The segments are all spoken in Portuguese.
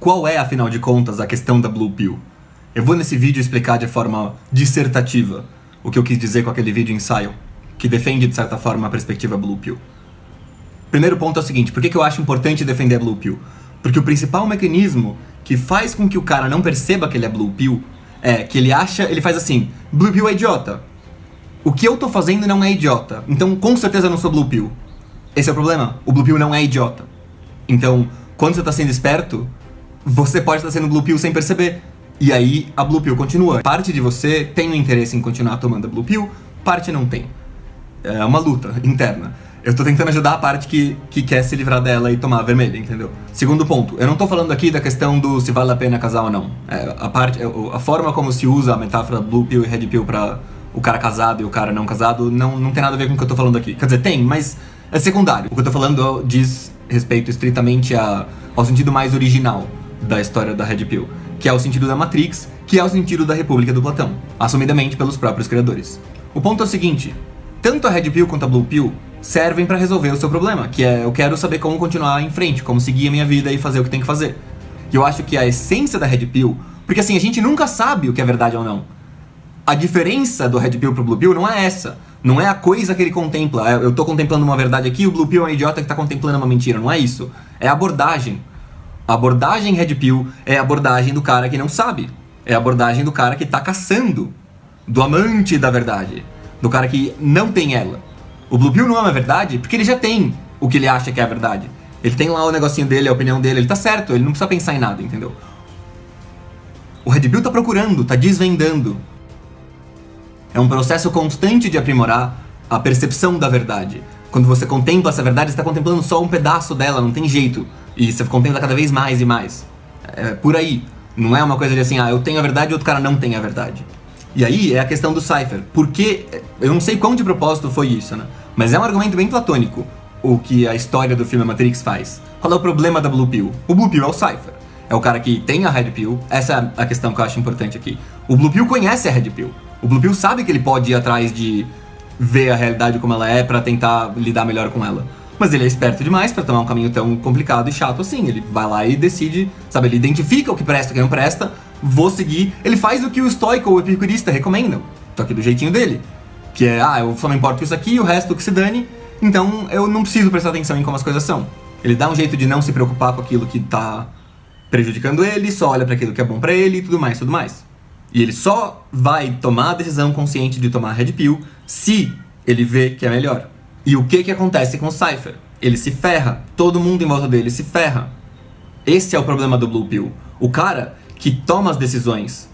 qual é, afinal de contas, a questão da Blue Pill? Eu vou nesse vídeo explicar de forma dissertativa o que eu quis dizer com aquele vídeo ensaio, que defende, de certa forma, a perspectiva Blue Pill. Primeiro ponto é o seguinte, por que eu acho importante defender a Blue Pill? Porque o principal mecanismo que faz com que o cara não perceba que ele é Blue Pill é que ele faz assim, Blue Pill é idiota. O que eu tô fazendo não é idiota, então com certeza eu não sou Blue Pill. Esse é o problema, o Blue Pill não é idiota. Então, quando você tá sendo esperto, você pode estar sendo Blue Pill sem perceber. E aí, a Blue Pill continua. Parte de você tem o interesse em continuar tomando a Blue Pill, parte não tem. É uma luta interna. Eu tô tentando ajudar a parte que quer se livrar dela e tomar a vermelha, entendeu? Segundo ponto, eu não tô falando aqui da questão do se vale a pena casar ou não. A forma como se usa a metáfora Blue Pill e Red Pill pra o cara casado e o cara não casado não tem nada a ver com o que eu tô falando aqui. Quer dizer, tem, mas é secundário. O que eu tô falando diz respeito estritamente ao sentido mais original da história da Red Pill, que é o sentido da Matrix, que é o sentido da República do Platão, assumidamente pelos próprios criadores. O ponto é o seguinte, tanto a Red Pill quanto a Blue Pill servem pra resolver o seu problema, que é eu quero saber como continuar em frente, como seguir a minha vida e fazer o que tem que fazer. E eu acho que a essência da Red Pill, porque assim, a gente nunca sabe o que é verdade ou não. A diferença do Red Pill pro Blue Pill não é essa. Não é a coisa que ele contempla. Eu tô contemplando uma verdade aqui, o Blue Pill é um idiota que tá contemplando uma mentira. Não é isso. É a abordagem. A abordagem Red Pill é a abordagem do cara que não sabe. É a abordagem do cara que tá caçando. Do amante da verdade. Do cara que não tem ela. O Blue Pill não é uma verdade porque ele já tem o que ele acha que é a verdade. Ele tem lá o negocinho dele, a opinião dele, ele tá certo, ele não precisa pensar em nada, entendeu? O Red Pill tá procurando, tá desvendando. É um processo constante de aprimorar a percepção da verdade. Quando você contempla essa verdade, você está contemplando só um pedaço dela, não tem jeito. E você contempla cada vez mais e mais. É por aí. Não é uma coisa de assim, eu tenho a verdade e outro cara não tem a verdade. E aí é a questão do Cypher. Porque, eu não sei quão de propósito foi isso, né? Mas é um argumento bem platônico, o que a história do filme Matrix faz. Qual é o problema da Blue Pill? O Blue Pill é o Cypher. É o cara que tem a Red Pill, essa é a questão que eu acho importante aqui. O Blue Pill conhece a Red Pill. O Blue Pill sabe que ele pode ir atrás de ver a realidade como ela é pra tentar lidar melhor com ela. Mas ele é esperto demais pra tomar um caminho tão complicado e chato assim. Ele vai lá e decide, sabe, ele identifica o que presta e o que não presta, vou seguir. Ele faz o que o estoico ou o epicurista recomendam, só que do jeitinho dele. Que é, eu só não importo com isso aqui, o resto que se dane, então eu não preciso prestar atenção em como as coisas são. Ele dá um jeito de não se preocupar com aquilo que tá prejudicando ele, só olha pra aquilo que é bom pra ele e tudo mais, tudo mais. E ele só vai tomar a decisão consciente de tomar a Red Pill se ele vê que é melhor. E o que acontece com o Cypher? Ele se ferra, todo mundo em volta dele se ferra. Esse é o problema do Blue Pill. O cara que toma as decisões,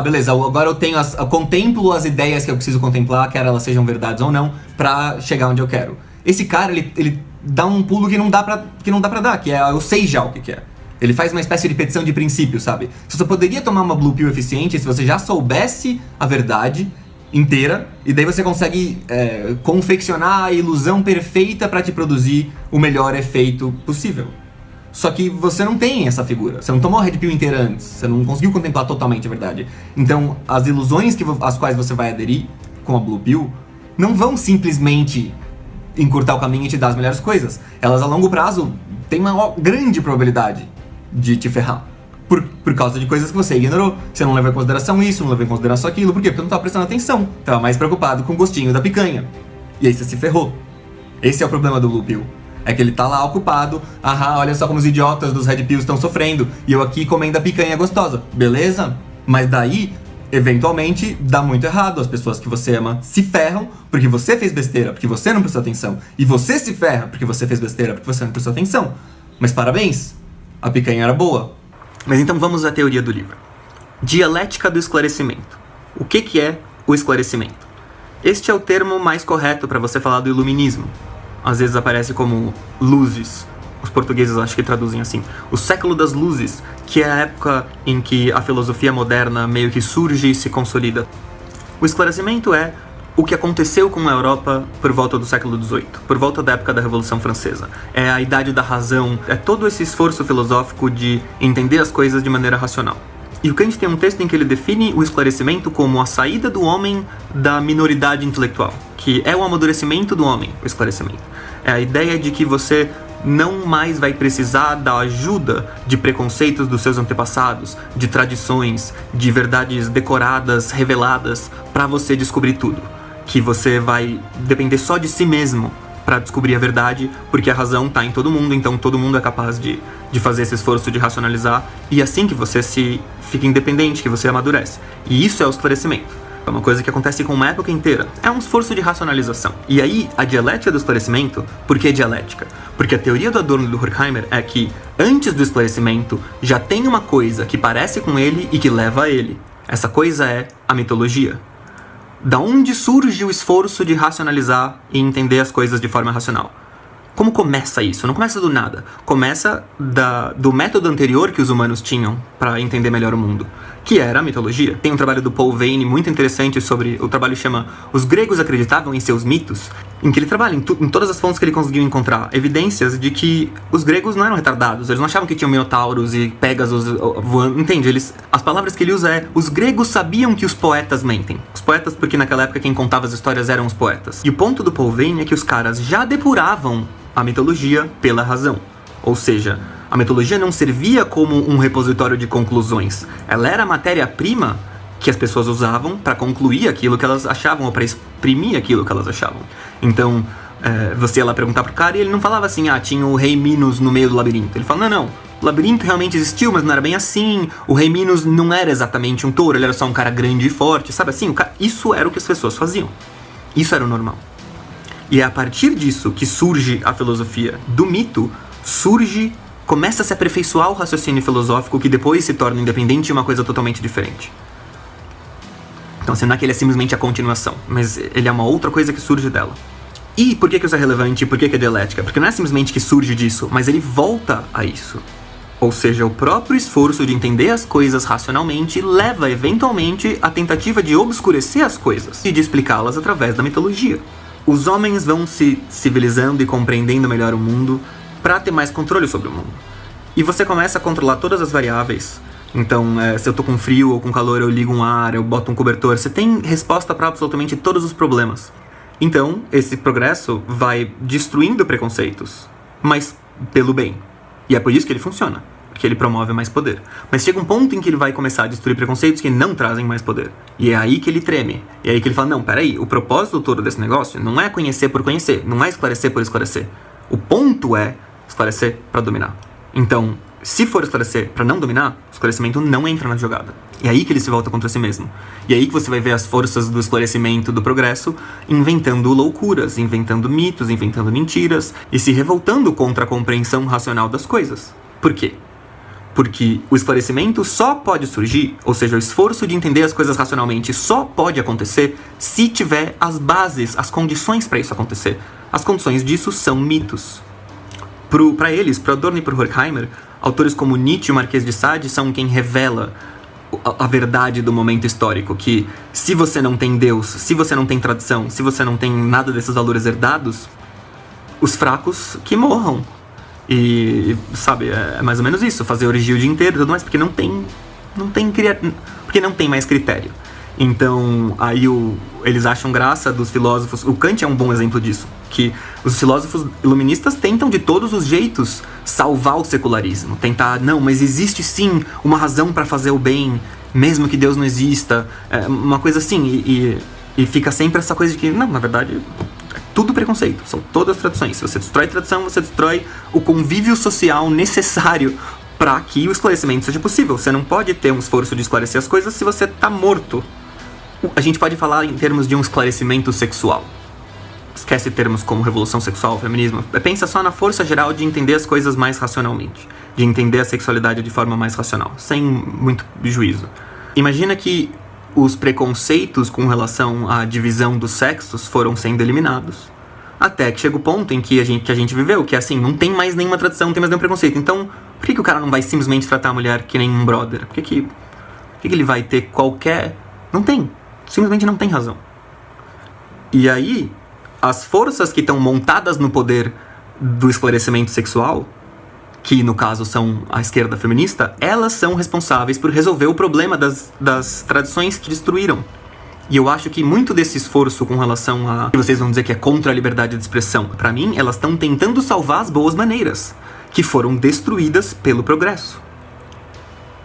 beleza, agora eu contemplo as ideias que eu preciso contemplar, quer elas sejam verdades ou não, pra chegar onde eu quero. Esse cara, ele dá um pulo que não dá pra dar, que é eu sei já o que é. Ele faz uma espécie de petição de princípio, sabe? Você poderia tomar uma Blue Pill eficiente se você já soubesse a verdade inteira, e daí você consegue confeccionar a ilusão perfeita pra te produzir o melhor efeito possível. Só que você não tem essa figura, você não tomou a Red Pill inteira antes, você não conseguiu contemplar totalmente a verdade. Então, as ilusões às quais você vai aderir com a Blue Pill não vão simplesmente encurtar o caminho e te dar as melhores coisas. Elas, a longo prazo, têm uma grande probabilidade de te ferrar. Por causa de coisas que você ignorou. Você não levou em consideração isso, não levou em consideração aquilo. Por quê? Porque eu não tava prestando atenção. Tava mais preocupado com o gostinho da picanha. E aí você se ferrou. Esse é o problema do Blue Pill. É que ele tá lá ocupado. Olha só como os idiotas dos Red Pills estão sofrendo. E eu aqui comendo a picanha gostosa. Beleza? Mas daí, eventualmente, dá muito errado. As pessoas que você ama se ferram porque você fez besteira, porque você não prestou atenção. E você se ferra porque você fez besteira, porque você não prestou atenção. Mas parabéns! A picanha era boa. Mas então vamos à teoria do livro. Dialética do esclarecimento. O que é o esclarecimento? Este é o termo mais correto para você falar do iluminismo. Às vezes aparece como luzes. Os portugueses acho que traduzem assim. O século das luzes, que é a época em que a filosofia moderna meio que surge e se consolida. O esclarecimento é o que aconteceu com a Europa por volta do século XVIII, por volta da época da Revolução Francesa. É a idade da razão, é todo esse esforço filosófico de entender as coisas de maneira racional. E o Kant tem um texto em que ele define o esclarecimento como a saída do homem da minoridade intelectual, que é o amadurecimento do homem, o esclarecimento. É a ideia de que você não mais vai precisar da ajuda de preconceitos dos seus antepassados, de tradições, de verdades decoradas, reveladas, para você descobrir tudo. Que você vai depender só de si mesmo para descobrir a verdade, porque a razão está em todo mundo, então todo mundo é capaz de fazer esse esforço de racionalizar, e assim que você se fica independente, que você amadurece. E isso é o esclarecimento. É uma coisa que acontece com uma época inteira. É um esforço de racionalização. E aí, a dialética do esclarecimento, por que dialética? Porque a teoria do Adorno e do Horkheimer é que, antes do esclarecimento, já tem uma coisa que parece com ele e que leva a ele. Essa coisa é a mitologia. Da onde surge o esforço de racionalizar e entender as coisas de forma racional? Como começa isso? Não começa do nada. Começa do método anterior que os humanos tinham para entender melhor o mundo, que era a mitologia. Tem um trabalho do Paul Veyne muito interessante sobre... O trabalho chama Os Gregos Acreditavam em Seus Mitos, em que ele trabalha em todas as fontes que ele conseguiu encontrar evidências de que os gregos não eram retardados. Eles não achavam que tinham minotauros e Pégasos voando. Entende? As palavras que ele usa é: os gregos sabiam que os poetas mentem. Os poetas, porque naquela época quem contava as histórias eram os poetas. E o ponto do Paul Veyne é que os caras já depuravam a mitologia pela razão. Ou seja, a mitologia não servia como um repositório de conclusões. Ela era a matéria-prima que as pessoas usavam para concluir aquilo que elas achavam, ou para exprimir aquilo que elas achavam. Então, você ia lá perguntar pro cara e ele não falava assim: tinha o rei Minos no meio do labirinto. Ele fala: não, o labirinto realmente existiu, mas não era bem assim. O rei Minos não era exatamente um touro, ele era só um cara grande e forte, sabe assim? Isso era o que as pessoas faziam. Isso era o normal. E é a partir disso que surge a filosofia. Do mito, começa a se aperfeiçoar o raciocínio filosófico, que depois se torna independente de uma coisa totalmente diferente. Então, não é que ele é simplesmente a continuação, mas ele é uma outra coisa que surge dela. E por que isso é relevante? Por que é dialética? Porque não é simplesmente que surge disso, mas ele volta a isso. Ou seja, o próprio esforço de entender as coisas racionalmente leva, eventualmente, à tentativa de obscurecer as coisas e de explicá-las através da mitologia. Os homens vão se civilizando e compreendendo melhor o mundo para ter mais controle sobre o mundo. E você começa a controlar todas as variáveis. Então, se eu tô com frio ou com calor, eu ligo um ar, eu boto um cobertor. Você tem resposta para absolutamente todos os problemas. Então, esse progresso vai destruindo preconceitos, mas pelo bem. E é por isso que ele funciona, porque ele promove mais poder. Mas chega um ponto em que ele vai começar a destruir preconceitos que não trazem mais poder. E é aí que ele treme. E é aí que ele fala: não, peraí, o propósito todo desse negócio não é conhecer por conhecer, não é esclarecer por esclarecer. O ponto é esclarecer para dominar. Então, se for esclarecer para não dominar, o esclarecimento não entra na jogada. E é aí que ele se volta contra si mesmo. E é aí que você vai ver as forças do esclarecimento, do progresso, inventando loucuras, inventando mitos, inventando mentiras e se revoltando contra a compreensão racional das coisas. Por quê? Porque o esclarecimento só pode surgir, ou seja, o esforço de entender as coisas racionalmente só pode acontecer se tiver as bases, as condições para isso acontecer. As condições disso são mitos. Para eles, para Adorno e para Horkheimer, autores como Nietzsche e o Marquês de Sade são quem revela a verdade do momento histórico, que se você não tem Deus, se você não tem tradição, se você não tem nada desses valores herdados, os fracos que morram. E, sabe, é mais ou menos isso, fazer orgia o dia inteiro e tudo mais, porque não tem mais critério. Então, aí eles acham graça dos filósofos. O Kant é um bom exemplo disso, que os filósofos iluministas tentam de todos os jeitos salvar o secularismo, tentar, não, mas existe sim uma razão para fazer o bem, mesmo que Deus não exista, uma coisa assim, e fica sempre essa coisa de que, não, na verdade, é tudo preconceito, são todas tradições. Se você destrói tradição, você destrói o convívio social necessário para que o esclarecimento seja possível. Você não pode ter um esforço de esclarecer as coisas se você tá morto. A gente pode falar em termos de um esclarecimento sexual. Esquece termos como revolução sexual, feminismo. Pensa só na força geral de entender as coisas mais racionalmente. De entender a sexualidade de forma mais racional, sem muito juízo. Imagina que os preconceitos com relação à divisão dos sexos foram sendo eliminados. Até que chega o ponto em que a gente viveu, que é assim, não tem mais nenhuma tradição, não tem mais nenhum preconceito. Então, por que o cara não vai simplesmente tratar a mulher que nem um brother? Por que ele vai ter qualquer... Não tem. Simplesmente não tem razão. E aí, as forças que estão montadas no poder do esclarecimento sexual, que no caso são a esquerda feminista, elas são responsáveis por resolver o problema das tradições que destruíram. E eu acho que muito desse esforço com relação a... que vocês vão dizer que é contra a liberdade de expressão, pra mim, elas estão tentando salvar as boas maneiras, que foram destruídas pelo progresso.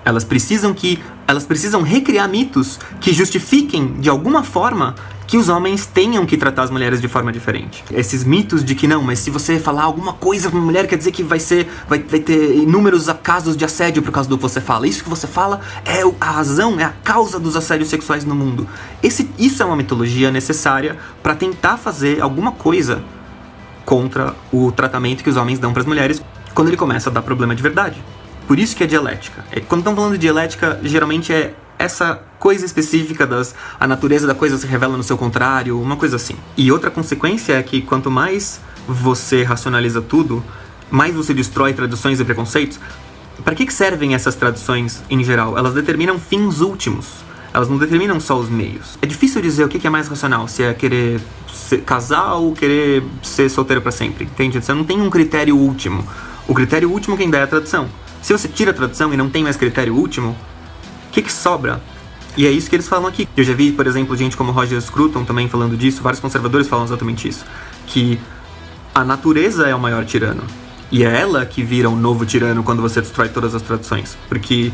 Elas precisam recriar mitos que justifiquem, de alguma forma, que os homens tenham que tratar as mulheres de forma diferente. Esses mitos de que não, mas se você falar alguma coisa pra uma mulher, quer dizer que vai ter inúmeros casos de assédio por causa do que você fala. Isso que você fala é a razão, é a causa dos assédios sexuais no mundo. Isso é uma mitologia necessária pra tentar fazer alguma coisa contra o tratamento que os homens dão pras mulheres quando ele começa a dar problema de verdade. Por isso que é dialética. Quando estão falando de dialética, geralmente é essa coisa específica a natureza da coisa se revela no seu contrário, uma coisa assim. E outra consequência é que quanto mais você racionaliza tudo, mais você destrói tradições e preconceitos. Para que servem essas tradições em geral? Elas determinam fins últimos. Elas não determinam só os meios. É difícil dizer o que é mais racional, se é querer casar ou querer ser solteiro para sempre, entende? Você não tem um critério último. O critério último quem dá é a tradição. Se você tira a tradição e não tem mais critério último, o que sobra? E é isso que eles falam aqui. Eu já vi, por exemplo, gente como Roger Scruton também falando disso, vários conservadores falam exatamente isso, que a natureza é o maior tirano. E é ela que vira um novo tirano quando você destrói todas as tradições. Porque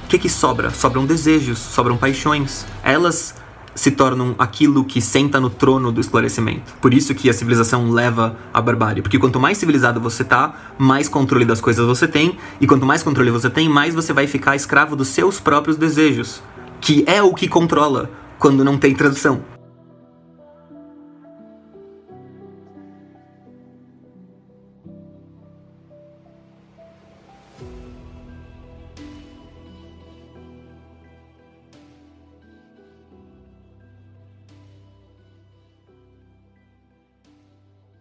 o que sobra? Sobram desejos, sobram paixões. Elas se tornam aquilo que senta no trono do esclarecimento. Por isso que a civilização leva à barbárie. Porque quanto mais civilizado você tá, mais controle das coisas você tem. E quanto mais controle você tem, mais você vai ficar escravo dos seus próprios desejos. Que é o que controla quando não tem tradução.